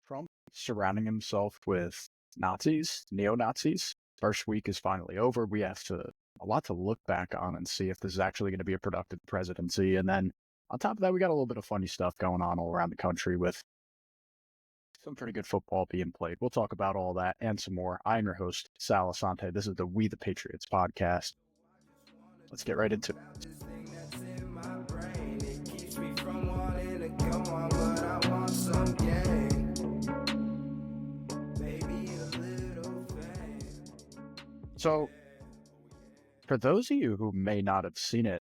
Trump surrounding himself with Nazis, neo-Nazis. First week is finally over. We have a lot to look back on and see if this is actually going to be a productive presidency. And then on top of that, we got a little bit of funny stuff going on all around the country with some pretty good football being played. We'll talk about all that and some more. I'm your host, Sal Asante. This is the We The Patriots Podcast. Let's get right into it. So, for those of you who may not have seen it,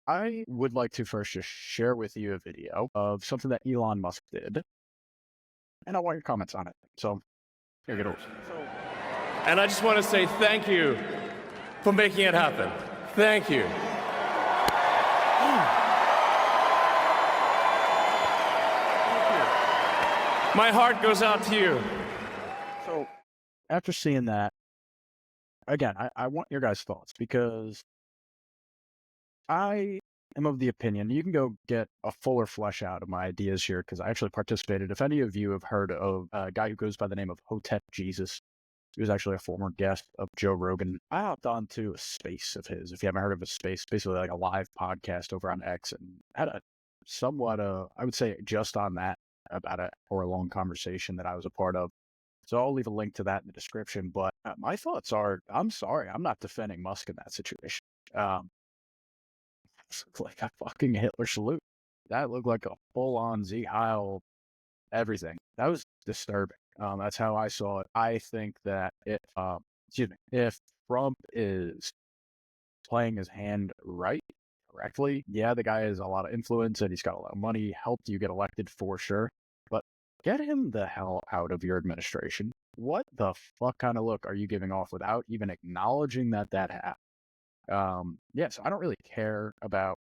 I would like to first just share with you a video of something that Elon Musk did, and I want your comments on it. So, here it goes. And I just want to say thank you for making it happen. Thank you. My heart goes out to you. So, after seeing that, again, I want your guys' thoughts because I am of the opinion, you can go get a fuller flesh out of my ideas here because I actually participated. If any of you have heard of a guy who goes by the name of Hotep Jesus, he was actually a former guest of Joe Rogan. I hopped onto a space of his. If you haven't heard of a space, basically like a live podcast over on X, and had a somewhat, I would say just on that, about a hour-long conversation that I was a part of. So I'll leave a link to that in the description. But my thoughts are, I'm sorry, I'm not defending Musk in that situation. It looked like a fucking Hitler salute. That looked like a full-on Z Heil everything. That was disturbing. That's how I saw it. I think that if Trump is playing his hand correctly, yeah, the guy has a lot of influence and he's got a lot of money, helped you get elected for sure. But get him the hell out of your administration. What the fuck kind of look are you giving off without even acknowledging that happened? Yes, I don't really care about,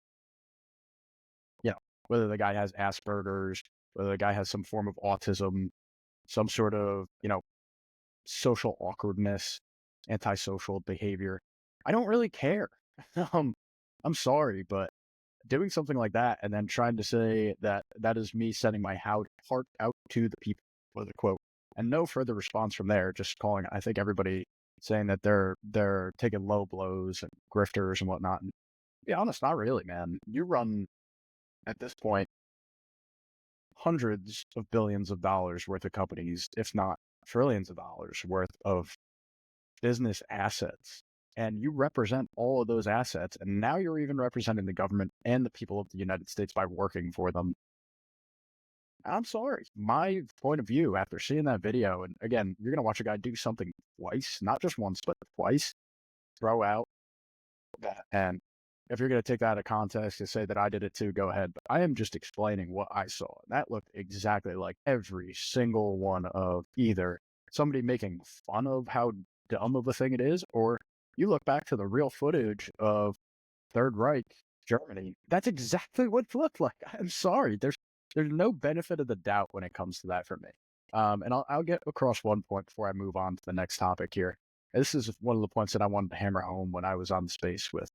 whether the guy has Asperger's, whether the guy has some form of autism, some sort of, social awkwardness, antisocial behavior. I don't really care. I'm sorry, but doing something like that and then trying to say that that is me sending my heart out to the people, was a quote, and no further response from there, just calling, I think, everybody saying that they're taking low blows and grifters and whatnot. And to be honest, not really, man. You run, at this point, hundreds of billions of dollars worth of companies, if not trillions of dollars worth of business assets. And you represent all of those assets. And now you're even representing the government and the people of the United States by working for them. I'm sorry. My point of view after seeing that video, and again, you're going to watch a guy do something twice, not just once, but twice, throw out that. And if you're going to take that out of context and say that I did it too, go ahead. But I am just explaining what I saw. That looked exactly like every single one of either somebody making fun of how dumb of a thing it is, or you look back to the real footage of Third Reich Germany. That's exactly what it looked like. I'm sorry. There's no benefit of the doubt when it comes to that for me. And I'll get across one point before I move on to the next topic here. This is one of the points that I wanted to hammer home when I was on the space with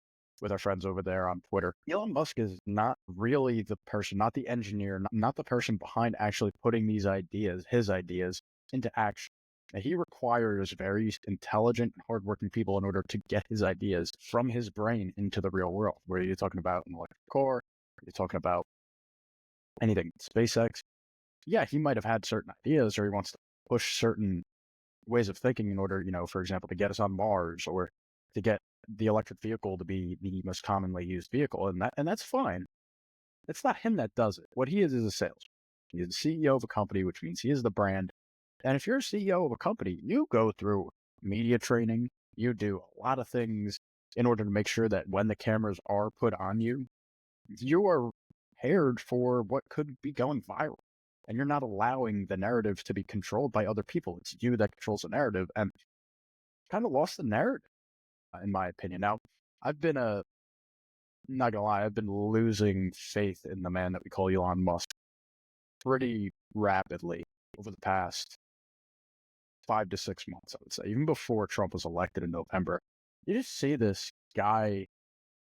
our friends over there on Twitter. Elon Musk is not really the person, not the engineer, not the person behind actually putting his ideas into action. He requires very intelligent and hardworking people in order to get his ideas from his brain into the real world. Where you're talking about an electric car, you're talking about anything, SpaceX. Yeah, he might have had certain ideas, or he wants to push certain ways of thinking in order, for example, to get us on Mars, or to get the electric vehicle to be the most commonly used vehicle, and that's fine. It's not him that does it. What he is a salesman. He's the CEO of a company, which means he is the brand. And if you're a CEO of a company, you go through media training, you do a lot of things in order to make sure that when the cameras are put on you, you are prepared for what could be going viral. And you're not allowing the narrative to be controlled by other people. It's you that controls the narrative, and kind of lost the narrative, in my opinion. Now, not gonna lie, I've been losing faith in the man that we call Elon Musk pretty rapidly over the past 5 to 6 months, I would say, even before Trump was elected in November. You just see this guy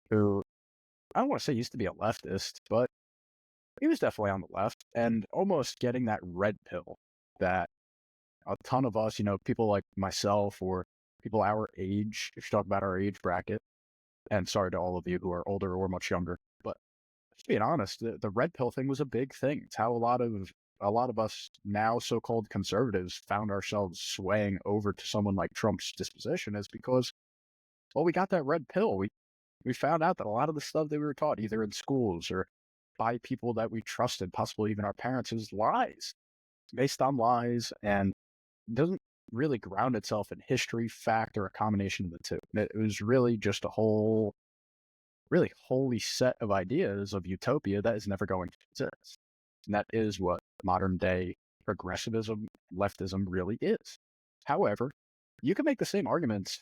who, I don't want to say he used to be a leftist, but he was definitely on the left and almost getting that red pill that a ton of us, people like myself or people our age, if you talk about our age bracket, and sorry to all of you who are older or much younger, but just being honest, the red pill thing was a big thing. It's how a lot of us now so-called conservatives found ourselves swaying over to someone like Trump's disposition is because, well, we got that red pill. We found out that a lot of the stuff that we were taught, either in schools or by people that we trusted, possibly even our parents, is lies, based on lies, and doesn't really ground itself in history, fact, or a combination of the two. It was really just a whole, really holy set of ideas of utopia that is never going to exist. And that is what modern day progressivism, leftism really is. However, you can make the same arguments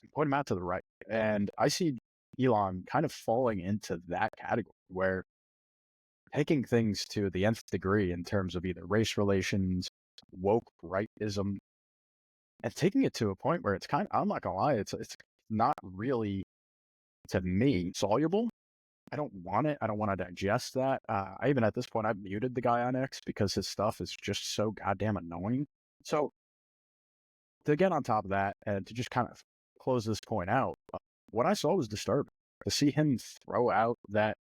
and point them out to the right. And I see Elon kind of falling into that category where taking things to the nth degree in terms of either race relations, woke rightism, and taking it to a point where it's I'm not gonna lie, it's not really, to me, soluble. I don't want it. I don't want to digest that. I even at this point, I've muted the guy on X because his stuff is just so goddamn annoying. So to get on top of that and to just kind of close this point out, what I saw was disturbing. To see him throw out that,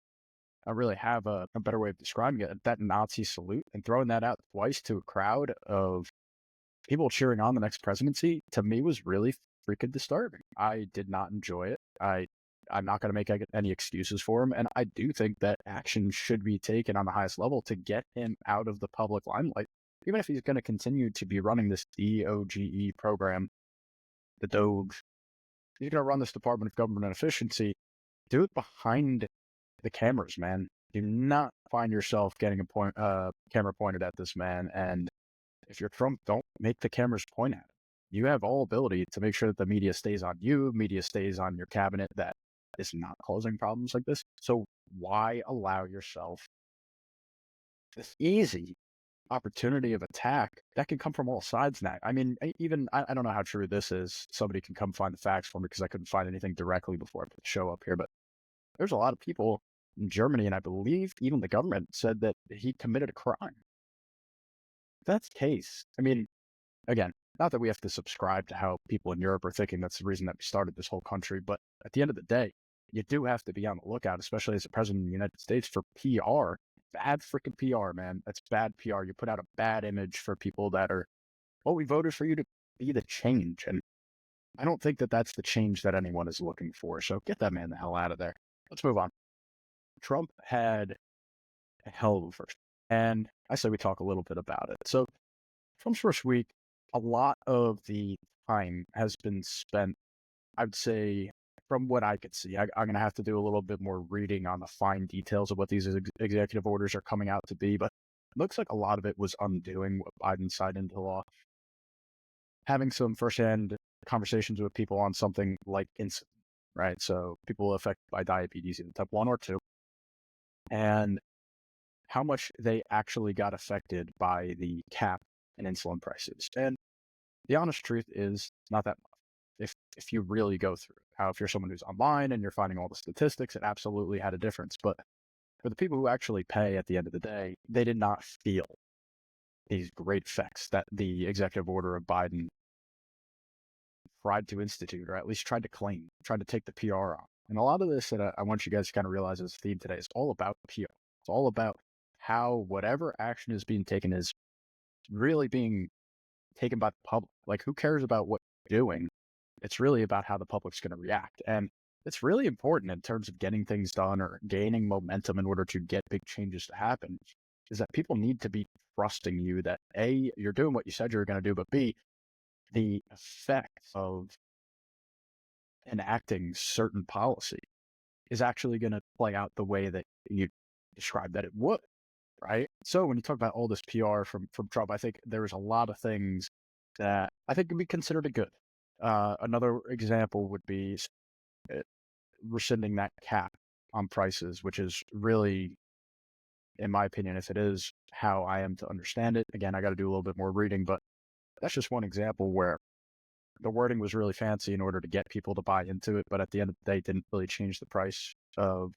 I really have a better way of describing it, that Nazi salute, and throwing that out twice to a crowd of people cheering on the next presidency, to me was really freaking disturbing. I did not enjoy it. I'm not going to make any excuses for him, and I do think that action should be taken on the highest level to get him out of the public limelight. Even if he's going to continue to be running this DOGE program, the Doge, he's going to run this Department of Government Efficiency, do it behind the cameras, man. Do not find yourself getting a camera pointed at this man, and if you're Trump, don't make the cameras point at him. You have all ability to make sure that the media stays on you, media stays on your cabinet that is not causing problems like this. So why allow yourself this easy opportunity of attack that can come from all sides now? I mean, I don't know how true this is. Somebody can come find the facts for me because I couldn't find anything directly before I put the show up here. But there's a lot of people in Germany, and I believe even the government said that he committed a crime. If that's the case, I mean, again, not that we have to subscribe to how people in Europe are thinking that's the reason that we started this whole country, but at the end of the day, you do have to be on the lookout, especially as a president of the United States, for PR. Bad freaking PR, man. That's bad PR. You put out a bad image for people that are, well, we voted for you to be the change. And I don't think that that's the change that anyone is looking for. So get that man the hell out of there. Let's move on. Trump had a hell of a first. And I say we talk a little bit about it. So Trump's first week, a lot of the time has been spent, I would say, from what I could see. I'm going to have to do a little bit more reading on the fine details of what these executive orders are coming out to be, but it looks like a lot of it was undoing what Biden signed into law. Having some firsthand conversations with people on something like insulin, right? So people affected by diabetes, either type 1 or 2, and how much they actually got affected by the cap in insulin prices. And the honest truth is not that much. If you really go through it. How if you're someone who's online and you're finding all the statistics, it absolutely had a difference. But for the people who actually pay at the end of the day, they did not feel these great effects that the executive order of Biden tried to institute, or at least tried to claim, tried to take the PR on. And a lot of this that I want you guys to kind of realize as a theme today is all about PR. It's all about how whatever action is being taken is really being taken by the public. Like, who cares about what you're doing? It's really about how the public's going to react. And it's really important in terms of getting things done or gaining momentum in order to get big changes to happen, is that people need to be trusting you that A, you're doing what you said you were going to do, but B, the effect of enacting certain policy is actually going to play out the way that you described that it would, right? So when you talk about all this PR from Trump, I think there's a lot of things that I think can be considered a good. Another example would be rescinding that cap on prices, which is really, in my opinion, if it is how I am to understand it. Again, I got to do a little bit more reading, but that's just one example where the wording was really fancy in order to get people to buy into it, but at the end of the day, it didn't really change the price of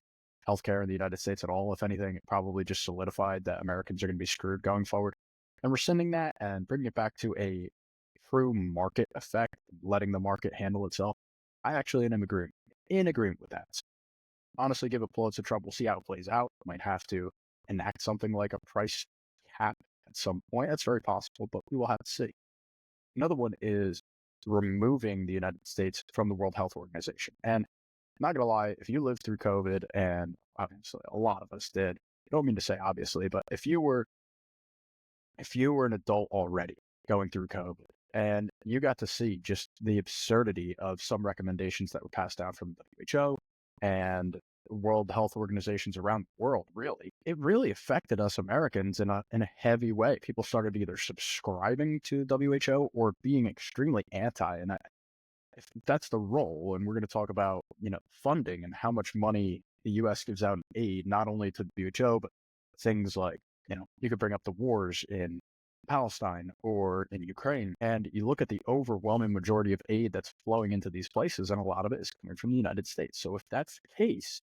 healthcare in the United States at all. If anything, it probably just solidified that Americans are going to be screwed going forward. and rescinding that and bringing it back to a true market effect, letting the market handle itself, I actually am in agreement with that. So honestly, give it Pulitzer Trump. We'll see how it plays out. Might have to enact something like a price cap at some point. That's very possible, but we will have to see. Another one is removing the United States from the World Health Organization. And I'm not going to lie, if you lived through COVID, and obviously a lot of us did, I don't mean to say obviously, but if you were an adult already going through COVID and you got to see just the absurdity of some recommendations that were passed down from the WHO and World Health Organizations around the world, it really affected us Americans in a heavy way. People started either subscribing to WHO or being extremely anti. And if that's the role, and we're going to talk about, funding and how much money the U.S. gives out in aid, not only to the WHO, but things like, you could bring up the wars in Palestine or in Ukraine, and you look at the overwhelming majority of aid that's flowing into these places, and a lot of it is coming from the United States. So if that's the case,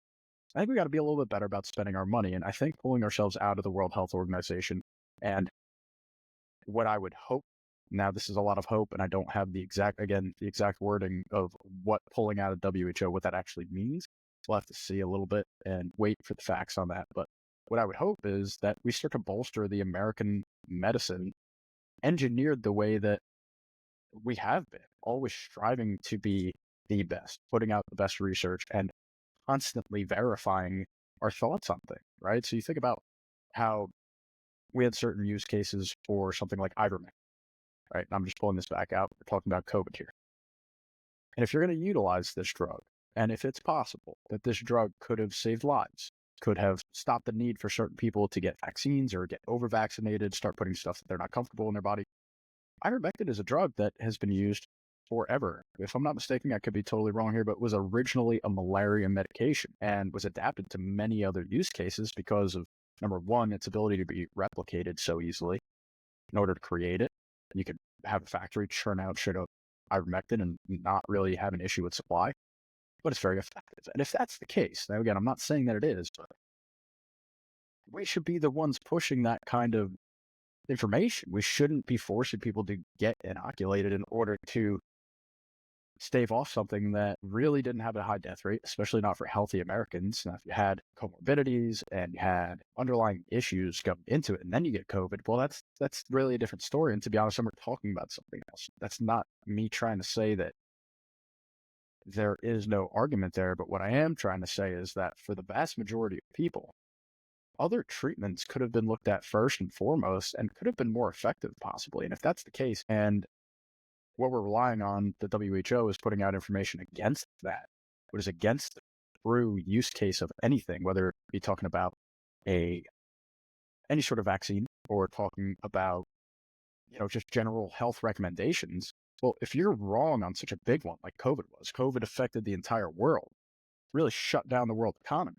I think we got to be a little bit better about spending our money. And I think pulling ourselves out of the World Health Organization, and what I would hope, now this is a lot of hope, and I don't have the exact wording of what pulling out of WHO, what that actually means. We'll have to see a little bit and wait for the facts on that. But what I would hope is that we start to bolster the American medicine engineered the way that we have been, always striving to be the best, putting out the best research and constantly verifying our thoughts on things, right? So you think about how we had certain use cases for something like ivermectin, right? And I'm just pulling this back out. We're talking about COVID here. And if you're going to utilize this drug, and if it's possible that this drug could have saved lives, could have stopped the need for certain people to get vaccines or get over-vaccinated, start putting stuff that they're not comfortable in their body. Ivermectin is a drug that has been used forever. If I'm not mistaken, I could be totally wrong here, but was originally a malaria medication and was adapted to many other use cases because of, number one, its ability to be replicated so easily. In order to create it, you could have a factory churn out straight up ivermectin and not really have an issue with supply, but it's very effective. And if that's the case, now again, I'm not saying that it is, but we should be the ones pushing that kind of information. We shouldn't be forcing people to get inoculated in order to stave off something that really didn't have a high death rate, especially not for healthy Americans. Now, if you had comorbidities and you had underlying issues going into it, and then you get COVID, well, that's really a different story. And to be honest, I'm talking about something else. That's not me trying to say that there is no argument there, but what I am trying to say is that for the vast majority of people, other treatments could have been looked at first and foremost and could have been more effective possibly. And if that's the case, and what we're relying on, the WHO is putting out information against that, what is against the true use case of anything, whether it be talking about any sort of vaccine or talking about, just general health recommendations. Well, if you're wrong on such a big one like COVID was, COVID affected the entire world, really shut down the world economy.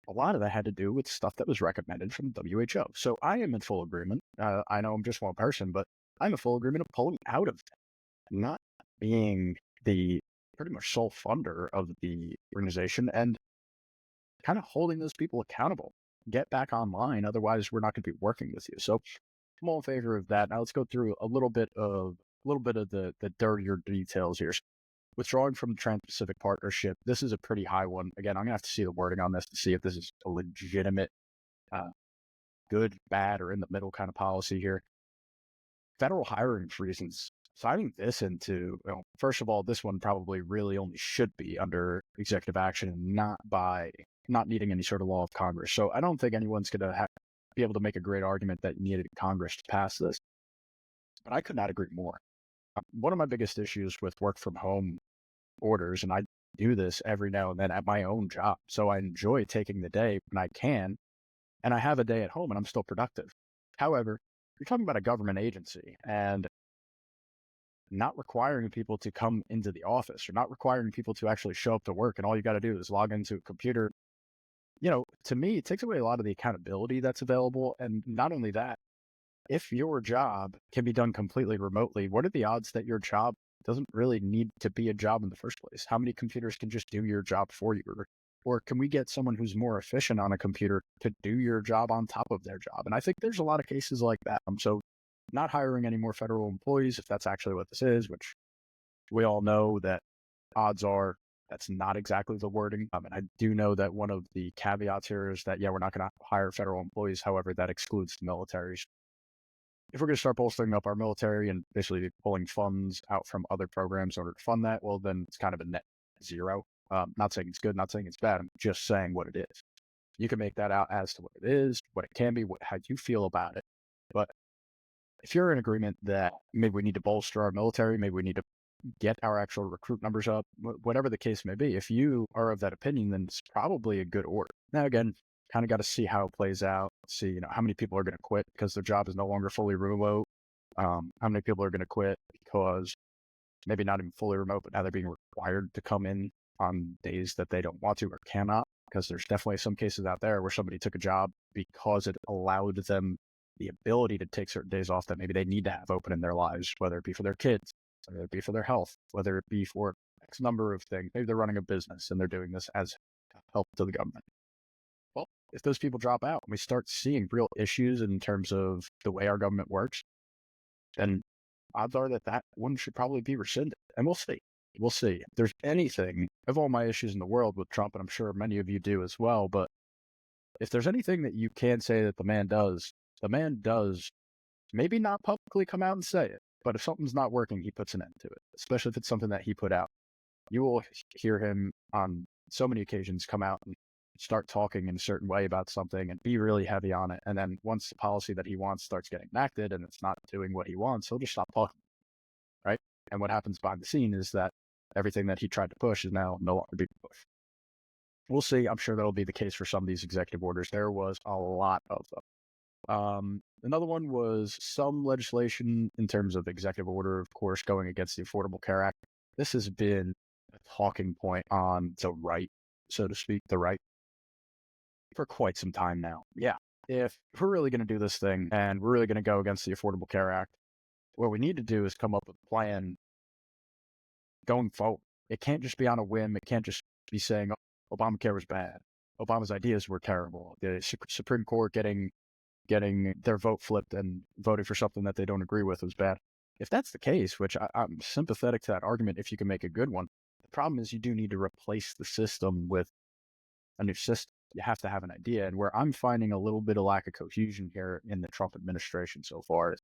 A lot of that had to do with stuff that was recommended from the WHO. So I am in full agreement. I know I'm just one person, but I'm in full agreement of pulling out of that, not being the pretty much sole funder of the organization and kind of holding those people accountable. Get back online, otherwise we're not going to be working with you. So I'm all in favor of that. Now let's go through a little bit of the dirtier details here. Withdrawing from the Trans-Pacific Partnership, this is a pretty high one. Again, I'm going to have to see the wording on this to see if this is a legitimate, good, bad, or in the middle kind of policy here. Federal hiring freezes. Signing this into, first of all, this one probably really only should be under executive action and not needing any sort of law of Congress. So I don't think anyone's going to be able to make a great argument that you needed Congress to pass this. But I could not agree more. One of my biggest issues with work from home orders, and I do this every now and then at my own job, so I enjoy taking the day when I can, and I have a day at home and I'm still productive. However, you're talking about a government agency and not requiring people to come into the office or not requiring people to actually show up to work, and all you got to do is log into a computer. To me, it takes away a lot of the accountability that's available. And not only that, if your job can be done completely remotely, what are the odds that your job doesn't really need to be a job in the first place? How many computers can just do your job for you? Or Or can we get someone who's more efficient on a computer to do your job on top of their job? And I think there's a lot of cases like that. So not hiring any more federal employees, if that's actually what this is, which we all know that odds are that's not exactly the wording. And I do know that one of the caveats here is that, yeah, we're not going to hire federal employees. However, that excludes the militaries. If we're going to start bolstering up our military and basically pulling funds out from other programs in order to fund that, well, then it's kind of a net zero. Not saying it's good, not saying it's bad. I'm just saying what it is. You can make that out as to what it is, what it can be, how you feel about it. But if you're in agreement that maybe we need to bolster our military, maybe we need to get our actual recruit numbers up, whatever the case may be, if you are of that opinion, then it's probably a good order. Now, again, kind of got to see how it plays out, see, how many people are going to quit because their job is no longer fully remote. How many people are going to quit because maybe not even fully remote, but now they're being required to come in on days that they don't want to or cannot, because there's definitely some cases out there where somebody took a job because it allowed them the ability to take certain days off that maybe they need to have open in their lives, whether it be for their kids, whether it be for their health, whether it be for X number of things. Maybe they're running a business and they're doing this as help to the government. Well, if those people drop out and we start seeing real issues in terms of the way our government works, then odds are that one should probably be rescinded. And we'll see. We'll see. If there's anything, I have all my issues in the world with Trump, and I'm sure many of you do as well, but if there's anything that you can say that the man does maybe not publicly come out and say it, but if something's not working, he puts an end to it, especially if it's something that he put out. You will hear him on so many occasions come out and start talking in a certain way about something and be really heavy on it. And then once the policy that he wants starts getting enacted and it's not doing what he wants, he'll just stop talking, right? And what happens behind the scene is that everything that he tried to push is now no longer being pushed. We'll see. I'm sure that'll be the case for some of these executive orders. There was a lot of them. Another one was some legislation in terms of executive order, of course, going against the Affordable Care Act. This has been a talking point on the right, so to speak, the right, for quite some time now. Yeah, if we're really going to do this thing and we're really going to go against the Affordable Care Act, what we need to do is come up with a plan going forward. It can't just be on a whim. It can't just be saying, oh, Obamacare was bad. Obama's ideas were terrible. The Supreme Court getting their vote flipped and voting for something that they don't agree with was bad. If that's the case, which I'm sympathetic to that argument if you can make a good one, the problem is you do need to replace the system with a new system. You have to have an idea. And where I'm finding a little bit of lack of cohesion here in the Trump administration so far is,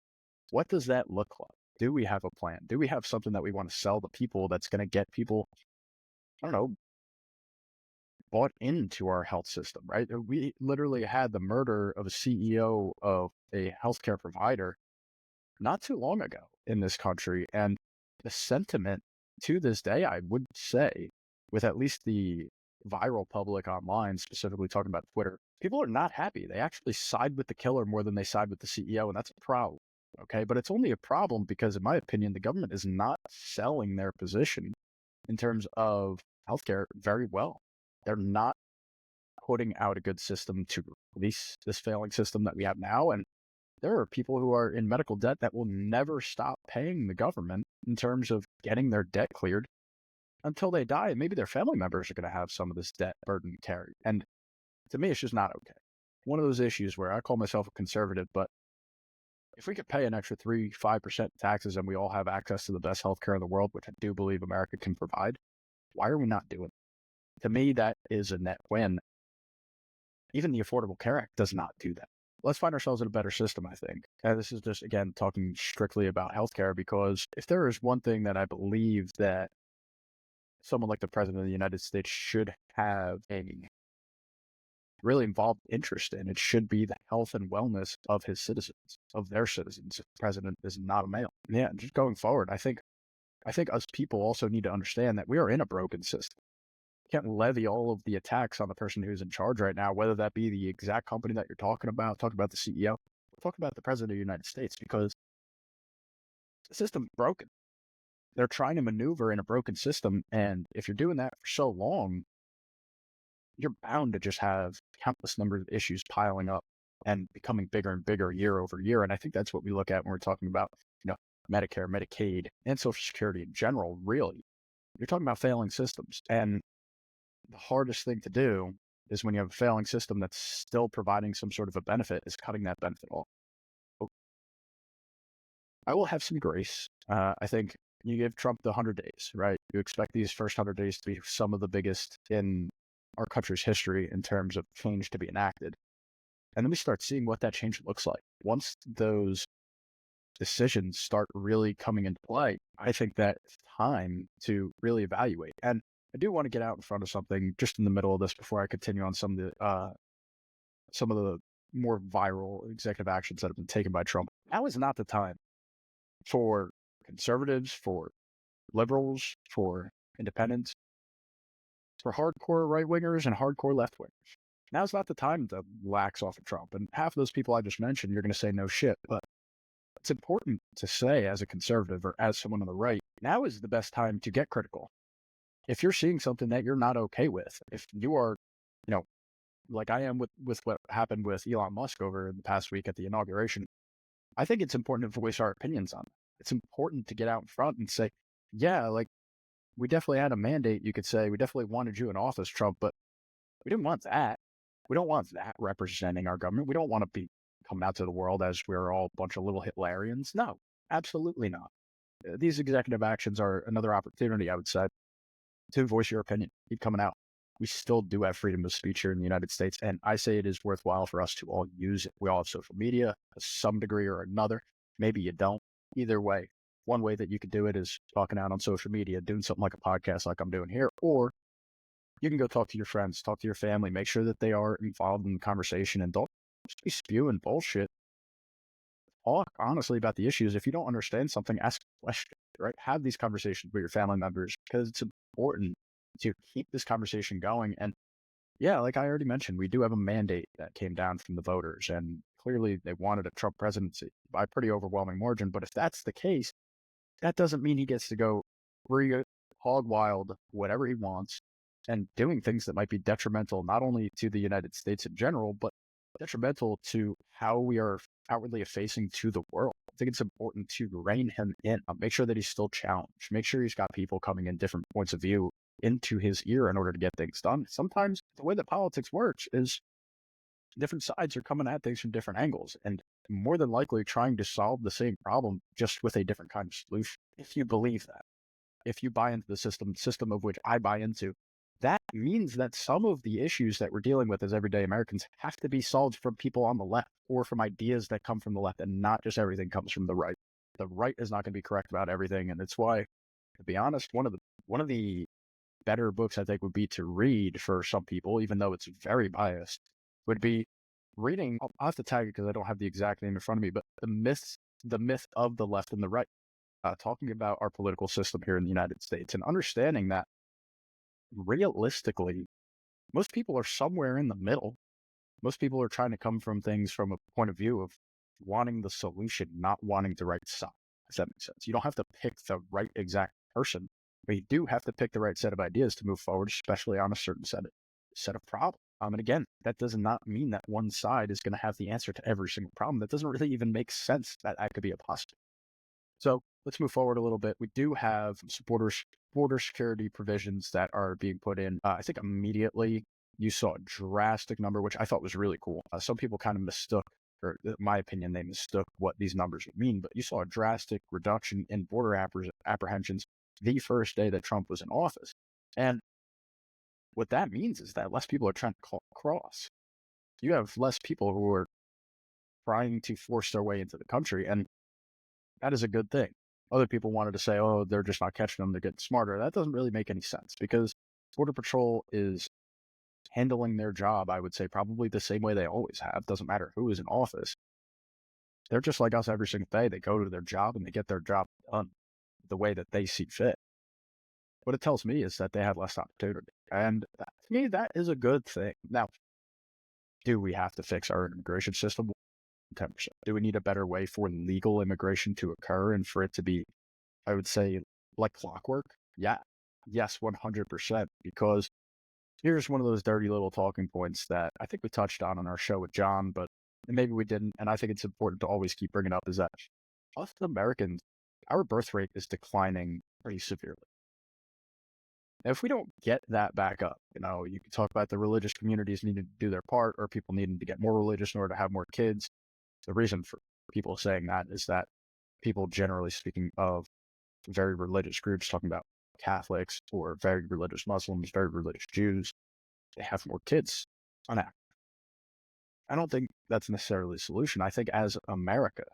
what does that look like? Do we have a plan? Do we have something that we want to sell to people that's going to get people, I don't know, bought into our health system, right? We literally had the murder of a CEO of a healthcare provider not too long ago in this country. And the sentiment to this day, I would say, with at least the viral public online, specifically talking about Twitter, people are not happy. They actually side with the killer more than they side with the CEO. And that's a problem. Okay. But it's only a problem because, in my opinion, the government is not selling their position in terms of healthcare very well. They're not putting out a good system to release this failing system that we have now. And there are people who are in medical debt that will never stop paying the government in terms of getting their debt cleared until they die. And maybe their family members are going to have some of this debt burden carried. And to me, it's just not okay. One of those issues where I call myself a conservative, but if we could pay an extra 3-5% taxes and we all have access to the best healthcare in the world, which I do believe America can provide, why are we not doing it? To me, that is a net win. Even the Affordable Care Act does not do that. Let's find ourselves in a better system, I think. And this is just, again, talking strictly about healthcare, because if there is one thing that I believe that someone like the President of the United States should have a really involved interest in, it should be the health and wellness of his citizens, of their citizens. If the president is not a male. Yeah, just going forward, I think us people also need to understand that we are in a broken system. Can't levy all of the attacks on the person who's in charge right now, whether that be the exact company that you're talking about the CEO, talk about the President of the United States, because the system's broken. They're trying to maneuver in a broken system, and if you're doing that for so long, you're bound to just have countless numbers of issues piling up and becoming bigger and bigger year over year. And I think that's what we look at when we're talking about, Medicare, Medicaid, and Social Security in general. Really, you're talking about failing systems, and the hardest thing to do is when you have a failing system that's still providing some sort of a benefit, is cutting that benefit off. I will have some grace. I think you give Trump the 100 days, right? You expect these first 100 days to be some of the biggest in our country's history in terms of change to be enacted. And then we start seeing what that change looks like. Once those decisions start really coming into play, I think that it's time to really evaluate. And I do want to get out in front of something just in the middle of this before I continue on some of the more viral executive actions that have been taken by Trump. Now is not the time for conservatives, for liberals, for independents, for hardcore right wingers and hardcore left wingers. Now's not the time to lax off of Trump. And half of those people I just mentioned, you're going to say no shit. But it's important to say as a conservative or as someone on the right, now is the best time to get critical. If you're seeing something that you're not okay with, if you are, you know, like I am with what happened with Elon Musk over the past week at the inauguration, I think it's important to voice our opinions on it. It's important to get out in front and say, yeah, like we definitely had a mandate. You could say we definitely wanted you in office, Trump, but we didn't want that. We don't want that representing our government. We don't want to be coming out to the world as we're all a bunch of little Hitlerians. No, absolutely not. These executive actions are another opportunity, I would say, to voice your opinion. Keep coming out. We still do have freedom of speech here in the United States, and I say it is worthwhile for us to all use it. We all have social media to some degree or another. Maybe you don't. Either way, one way that you could do it is talking out on social media, doing something like a podcast like I'm doing here, or you can go talk to your friends, talk to your family, make sure that they are involved in the conversation, and don't just be spewing bullshit. Talk honestly about the issues. If you don't understand something, ask questions, right? Have these conversations with your family members because it's important to keep this conversation going. And yeah, like I already mentioned, we do have a mandate that came down from the voters, and clearly they wanted a Trump presidency by a pretty overwhelming margin. But if that's the case, that doesn't mean he gets to go free hog wild, whatever he wants, and doing things that might be detrimental not only to the United States in general, but detrimental to how we are outwardly facing to the world. I think it's important to rein him in, make sure that he's still challenged, make sure he's got people coming in different points of view into his ear in order to get things done. Sometimes the way that politics works is different sides are coming at things from different angles and more than likely trying to solve the same problem just with a different kind of solution. If you believe that, if you buy into the system of which I buy into, that means that some of the issues that we're dealing with as everyday Americans have to be solved from people on the left or from ideas that come from the left and not just everything comes from the right. The right is not going to be correct about everything. And it's why, to be honest, one of the better books I think would be to read for some people, even though it's very biased, would be reading. I'll have to tag it because I don't have the exact name in front of me, but the myth of the left and the right, talking about our political system here in the United States and understanding that realistically, most people are somewhere in the middle. Most people are trying to come from things from a point of view of wanting the solution, not wanting the right side. If that makes sense. You don't have to pick the right exact person, but you do have to pick the right set of ideas to move forward, especially on a certain set of problems. And again, that does not mean that one side is going to have the answer to every single problem. That doesn't really even make sense that could be a possibility. So let's move forward a little bit. We do have some border security provisions that are being put in. I think immediately you saw a drastic number, which I thought was really cool. Some people kind of mistook, or in my opinion, they mistook what these numbers would mean, but you saw a drastic reduction in border apprehensions the first day that Trump was in office. And what that means is that less people are trying to cross. You have less people who are trying to force their way into the country, and that is a good thing. Other people wanted to say, oh, they're just not catching them, they're getting smarter. That doesn't really make any sense because Border Patrol is handling their job, I would say, probably the same way they always have. Doesn't matter who is in office. They're just like us every single day. They go to their job and they get their job done the way that they see fit. What it tells me is that they had less opportunity. And to me, that is a good thing. Now, do we have to fix our immigration system? 10%. Do we need a better way for legal immigration to occur and for it to be, I would say, like clockwork? Yeah. Yes, 100%. Because here's one of those dirty little talking points that I think we touched on our show with John, but maybe we didn't. And I think it's important to always keep bringing up is that us Americans, our birth rate is declining pretty severely. If we don't get that back up, you can talk about the religious communities needing to do their part or people needing to get more religious in order to have more kids. The reason for people saying that is that people generally speaking of very religious groups, talking about Catholics or very religious Muslims, very religious Jews, they have more kids on average. I don't think that's necessarily the solution. I think as America,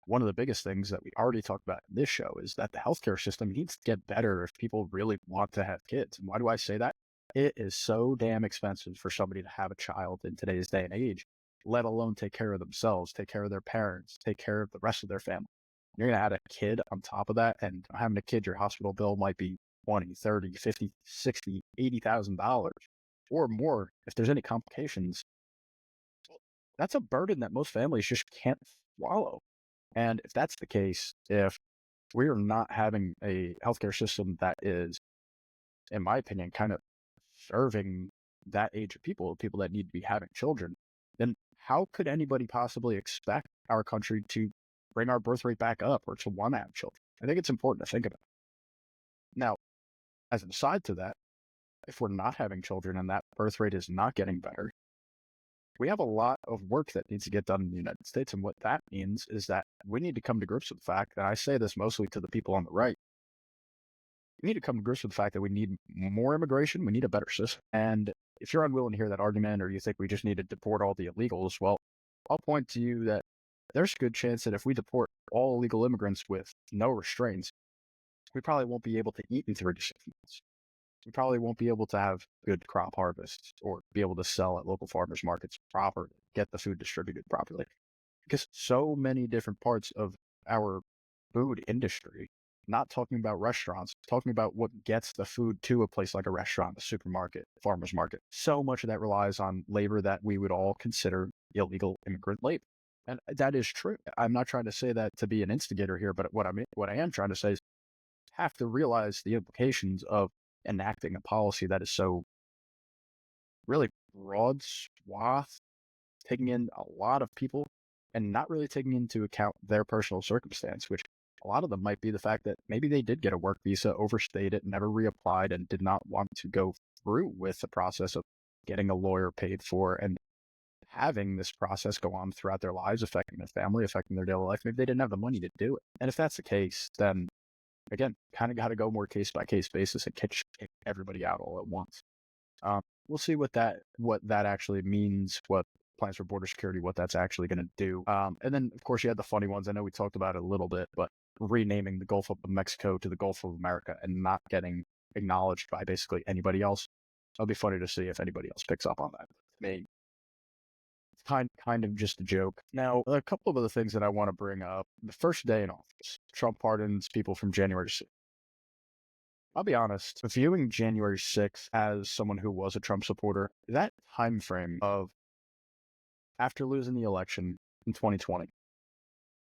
one of the biggest things that we already talked about in this show is that the healthcare system needs to get better if people really want to have kids. And why do I say that? It is so damn expensive for somebody to have a child in today's day and age, let alone take care of themselves, take care of their parents, take care of the rest of their family. You're going to add a kid on top of that, and having a kid, your hospital bill might be 20, 30, 50, 60, $80,000 or more if there's any complications. That's a burden that most families just can't swallow. And if that's the case, if we are not having a healthcare system that is, in my opinion, kind of serving that age of people that need to be having children, then how could anybody possibly expect our country to bring our birth rate back up or to want to have children? I think it's important to think about. Now, as an aside to that, if we're not having children and that birth rate is not getting better, we have a lot of work that needs to get done in the United States. And what that means is that we need to come to grips with the fact, and I say this mostly to the people on the right, we need to come to grips with the fact that we need more immigration. We need a better system. And if you're unwilling to hear that argument, or you think we just need to deport all the illegals, well, I'll point to you that there's a good chance that if we deport all illegal immigrants with no restraints, we probably won't be able to eat in 3 to 6 months. We probably won't be able to have good crop harvests or be able to sell at local farmers markets properly, get the food distributed properly. Because so many different parts of our food industry, not talking about restaurants, talking about what gets the food to a place like a restaurant, a supermarket, farmer's market, so much of that relies on labor that we would all consider illegal immigrant labor. And that is true. I'm not trying to say that to be an instigator here, but what I am trying to say is have to realize the implications of enacting a policy that is so really broad swath, taking in a lot of people and not really taking into account their personal circumstance, which a lot of them might be the fact that maybe they did get a work visa, overstayed it, never reapplied, and did not want to go through with the process of getting a lawyer paid for and having this process go on throughout their lives, affecting their family, affecting their daily life. Maybe they didn't have the money to do it. And if that's the case, then again, kind of got to go more case by case basis and kick everybody out all at once. We'll see what that actually means, what plans for border security, what that's actually going to do. And then, of course, you had the funny ones. I know we talked about it a little bit, but renaming the Gulf of Mexico to the Gulf of America and not getting acknowledged by basically anybody else. It'll be funny to see if anybody else picks up on that. Maybe. It's kind of just a joke. Now, a couple of other things that I want to bring up. The first day in office, Trump pardons people from January 6th. I'll be honest, viewing January 6th as someone who was a Trump supporter, that time frame of after losing the election in 2020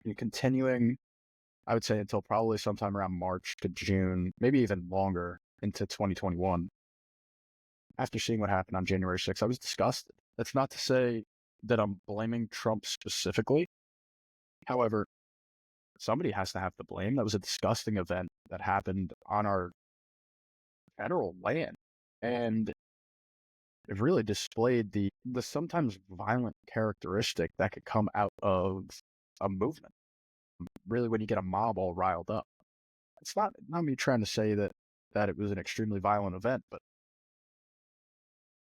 and continuing, I would say until probably sometime around March to June, maybe even longer into 2021, after seeing what happened on January 6th, I was disgusted. That's not to say that I'm blaming Trump specifically. However, somebody has to have the blame. That was a disgusting event that happened on our federal land. And it really displayed the sometimes violent characteristic that could come out of a movement. Really, when you get a mob all riled up. It's not me trying to say that it was an extremely violent event, but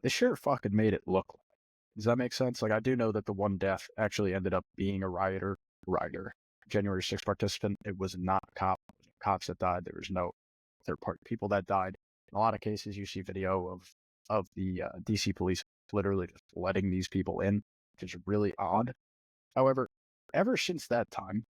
they sure fucking made it look like. Does that make sense? Like, I do know that the one death actually ended up being a rioter, January 6th participant. It was not a cop. It was cops that died. There was no third-party people that died. In a lot of cases, you see video of the DC police literally just letting these people in, which is really odd. However, ever since that time,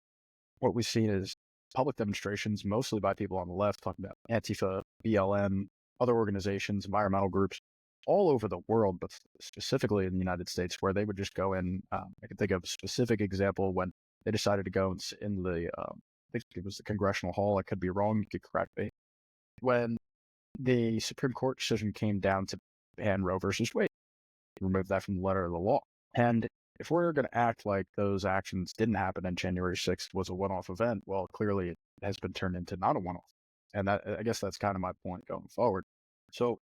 what we've seen is public demonstrations, mostly by people on the left, talking about Antifa, BLM, other organizations, environmental groups, all over the world, but specifically in the United States, where they would just go in. I can think of a specific example when they decided to go in the, I think it was the Congressional Hall. I could be wrong. You could correct me. When the Supreme Court decision came down to ban Roe versus Wade, remove that from the letter of the law. And if we're going to act like those actions didn't happen and January 6th was a one-off event, well, clearly it has been turned into not a one-off. And that, I guess that's kind of my point going forward. So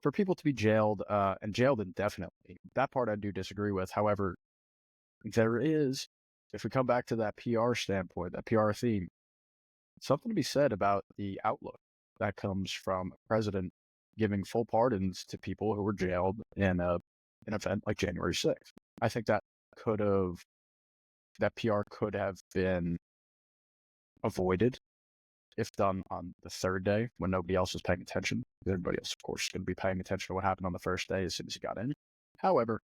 for people to be jailed and jailed indefinitely, that part I do disagree with. However, there is, if we come back to that PR standpoint, that PR theme, something to be said about the outlook that comes from a president giving full pardons to people who were jailed in an event like January 6th. I think that PR could have been avoided if done on the third day when nobody else was paying attention. Everybody else, of course, is going to be paying attention to what happened on the first day as soon as he got in. However,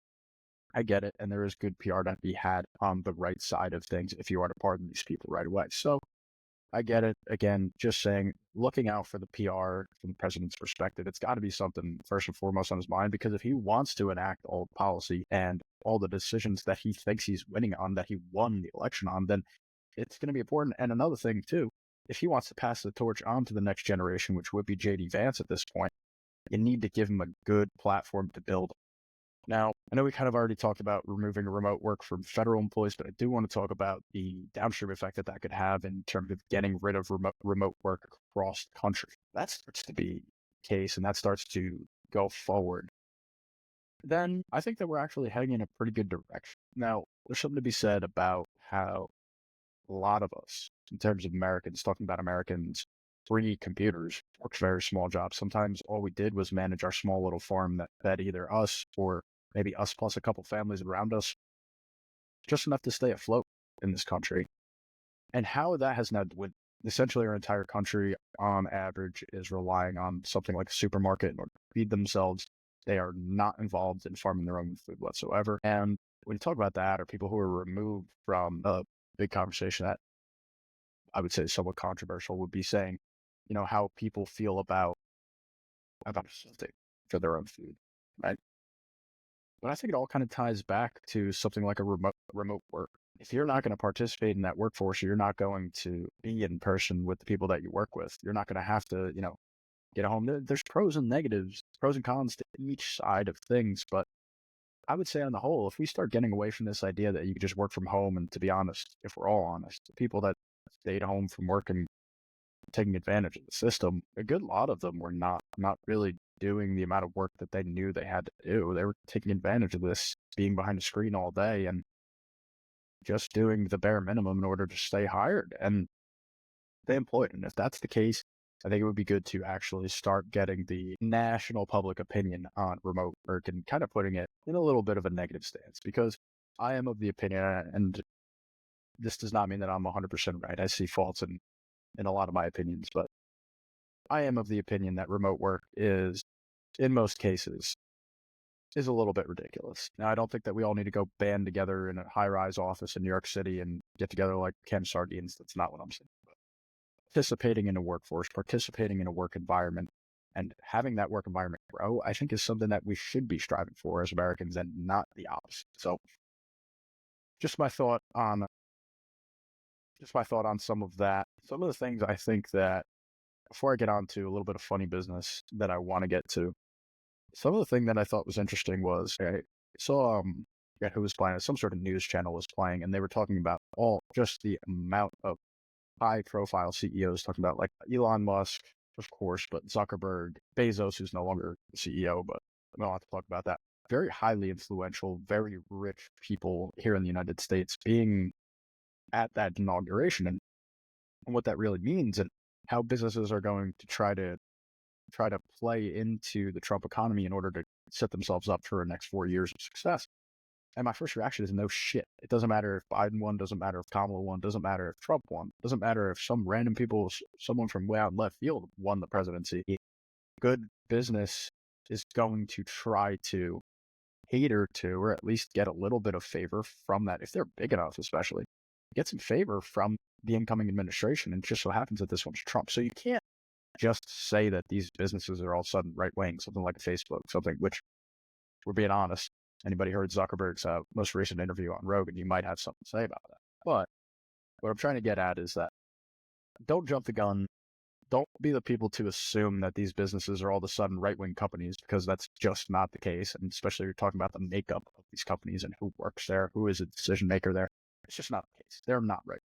I get it, and there is good PR to be had on the right side of things if you are to pardon these people right away. So I get it. Again, just saying, looking out for the PR from the president's perspective, it's got to be something first and foremost on his mind, because if he wants to enact all the policy and all the decisions that he thinks he's winning on, that he won the election on, then it's going to be important. And another thing, too, if he wants to pass the torch on to the next generation, which would be J.D. Vance at this point, you need to give him a good platform to build. Now, I know we kind of already talked about removing remote work from federal employees, but I do want to talk about the downstream effect that that could have in terms of getting rid of remote work across the country. That starts to be the case, and that starts to go forward. Then I think that we're actually heading in a pretty good direction. Now, there's something to be said about how a lot of us, in terms of Americans, talking about Americans, three computers, worked very small jobs. Sometimes all we did was manage our small little farm that fed either us or maybe us plus a couple families around us, just enough to stay afloat in this country. And how that has now, with essentially our entire country on average is relying on something like a supermarket in order to feed themselves. They are not involved in farming their own food whatsoever. And when you talk about that, or people who are removed from a big conversation that I would say is somewhat controversial, would be saying, how people feel about something for their own food, right? But I think it all kind of ties back to something like a remote work. If you're not going to participate in that workforce, or you're not going to be in person with the people that you work with, you're not going to have to, get home. There's pros and negatives, pros and cons to each side of things. But I would say on the whole, if we start getting away from this idea that you could just work from home, and to be honest, if we're all honest, the people that stayed home from work and taking advantage of the system, a good lot of them were not really doing the amount of work that they knew they had to do. They were taking advantage of this, being behind a screen all day and just doing the bare minimum in order to stay hired. And they employed. And if that's the case, I think it would be good to actually start getting the national public opinion on remote work and kind of putting it in a little bit of a negative stance, because I am of the opinion, and this does not mean that I'm 100% right. I see faults in a lot of my opinions, but I am of the opinion that remote work is, in most cases, is a little bit ridiculous. Now, I don't think that we all need to go band together in a high-rise office in New York City and get together like canned sardines. That's not what I'm saying. But participating in a workforce, participating in a work environment, and having that work environment grow, I think is something that we should be striving for as Americans, and not the opposite. So just my thought on some of that. Some of the things I think that, before I get on to a little bit of funny business that I want to get to, some of the thing that I thought was interesting was I saw, I forget who was playing it, some sort of news channel was playing, and they were talking about just the amount of high profile CEOs, talking about like Elon Musk, of course, but Zuckerberg, Bezos, who's no longer the CEO, but we don't have to talk about that. Very highly influential, very rich people here in the United States being at that inauguration, and what that really means, and how businesses are going to try to play into the Trump economy in order to set themselves up for the next 4 years of success. And my first reaction is no shit. It doesn't matter if Biden won, doesn't matter if Kamala won, doesn't matter if Trump won, doesn't matter if some random people, someone from way out in left field won the presidency. Good business is going to try to cater to, or at least get a little bit of favor from that, if they're big enough, especially, get some favor from the incoming administration. And it just so happens that this one's Trump. So you can't just say that these businesses are all of a sudden right-wing, something like Facebook, something which, we're being honest, anybody heard Zuckerberg's most recent interview on Rogan, you might have something to say about that. But what I'm trying to get at is that don't jump the gun. Don't be the people to assume that these businesses are all of a sudden right-wing companies, because that's just not the case. And especially if you're talking about the makeup of these companies and who works there, who is a decision maker there. It's just not the case. They're not right.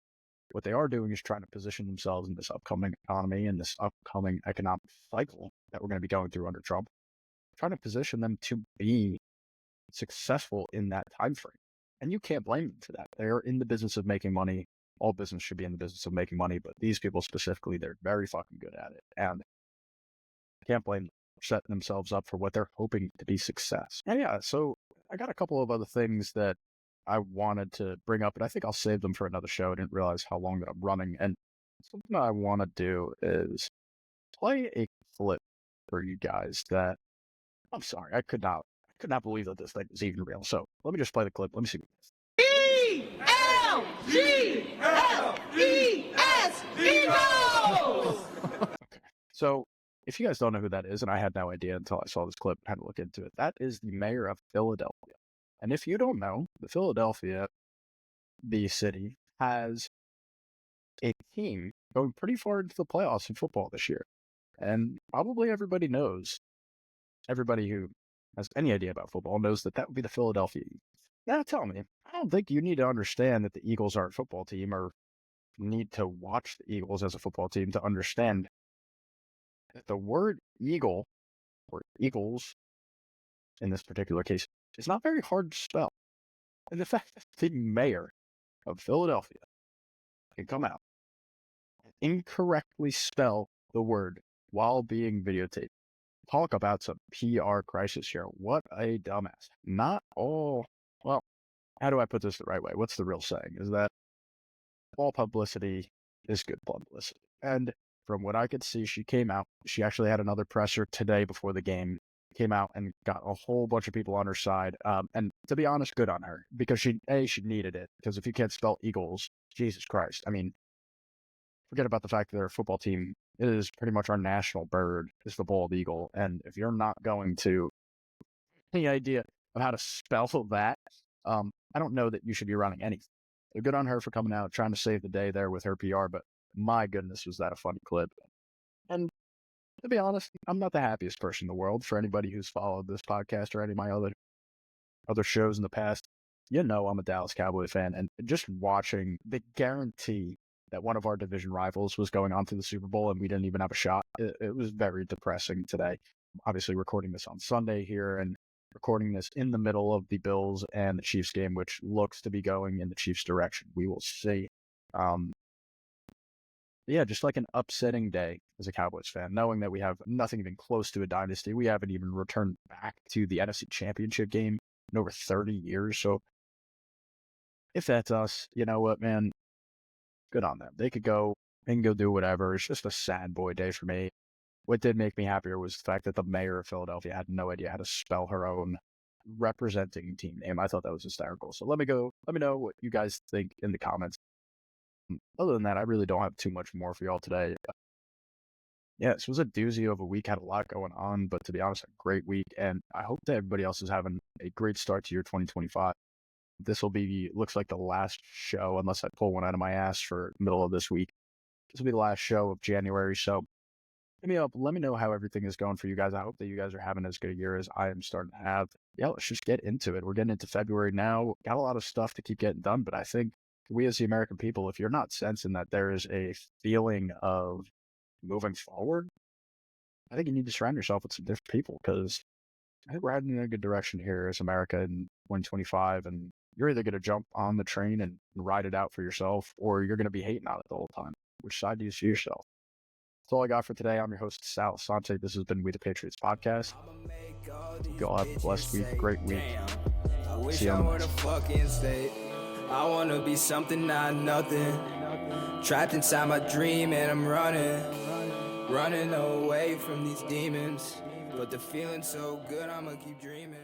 What they are doing is trying to position themselves in this upcoming economy and this upcoming economic cycle that we're going to be going through under Trump, trying to position them to be successful in that time frame. And you can't blame them for that. They're in the business of making money. All business should be in the business of making money, but these people specifically, they're very fucking good at it. And I can't blame them for setting themselves up for what they're hoping to be success. And yeah, so I got a couple of other things that I wanted to bring up, but I think I'll save them for another show. I didn't realize how long that I'm running. And something I want to do is play a clip for you guys that, I'm sorry, I could not believe that this thing is even real. So let me just play the clip. Let me see. ELGLES, Eagles! Okay. So if you guys don't know who that is, and I had no idea until I saw this clip and had to look into it, that is the mayor of Philadelphia. And if you don't know, the city, has a team going pretty far into the playoffs in football this year. And probably everybody who has any idea about football knows that would be the Philadelphia Eagles. Now tell me, I don't think you need to understand that the Eagles are a football team or need to watch the Eagles as a football team to understand that the word eagle, or eagles in this particular case, is not very hard to spell. And the fact that the mayor of Philadelphia can come out and incorrectly spell the word while being videotaped. Talk about some PR crisis here. What a dumbass. Well, how do I put this the right way? What's the real saying? Is that all publicity is good publicity. And from what I could see, she came out. She actually had another presser today before the game. Came out and got a whole bunch of people on her side. And to be honest, good on her. Because she needed it. Because if you can't spell Eagles, Jesus Christ. I mean, forget about the fact that they're a football team. It is pretty much our national bird, is the bald eagle. And if you're not going to any idea of how to spell that, I don't know that you should be running anything. So good on her for coming out, trying to save the day there with her PR, but my goodness, was that a funny clip. And to be honest, I'm not the happiest person in the world. For anybody who's followed this podcast or any of my other shows in the past, you know I'm a Dallas Cowboy fan, and just watching the guarantee that one of our division rivals was going on to the Super Bowl and we didn't even have a shot, it was very depressing today. Obviously recording this on Sunday here and recording this in the middle of the Bills and the Chiefs game, which looks to be going in the Chiefs' direction. We will see. Yeah, just like an upsetting day as a Cowboys fan, knowing that we have nothing even close to a dynasty. We haven't even returned back to the NFC Championship game in over 30 years. So if that's us, you know what, man, good on them. They can go do whatever. It's just a sad boy day for me. What did make me happier was the fact that the mayor of Philadelphia had no idea how to spell her own representing team name. I thought that was hysterical. So let me know what you guys think in the comments. Other than that, I really don't have too much more for y'all today. Yeah, this was a doozy of a week, had a lot going on, but to be honest, a great week. And I hope that everybody else is having a great start to year 2025. This will be, looks like the last show, unless I pull one out of my ass for middle of this week. This will be the last show of January. So hit me up. Let me know how everything is going for you guys. I hope that you guys are having as good a year as I am starting to have. Yeah, let's just get into it. We're getting into February now. Got a lot of stuff to keep getting done, but I think we as the American people, if you're not sensing that there is a feeling of moving forward, I think you need to surround yourself with some different people, because I think we're heading in a good direction here as America in 2025, and you're either going to jump on the train and ride it out for yourself, or you're going to be hating on it the whole time. Which side do you see yourself? That's all I got for today. I'm your host, Sal Asante. This has been We The Patriots Podcast. Hope you all have a blessed week, great week. See you on the next. I wanna be something, not nothing. Trapped inside my dream and I'm running away from these demons. But the feeling's so good, I'ma keep dreaming.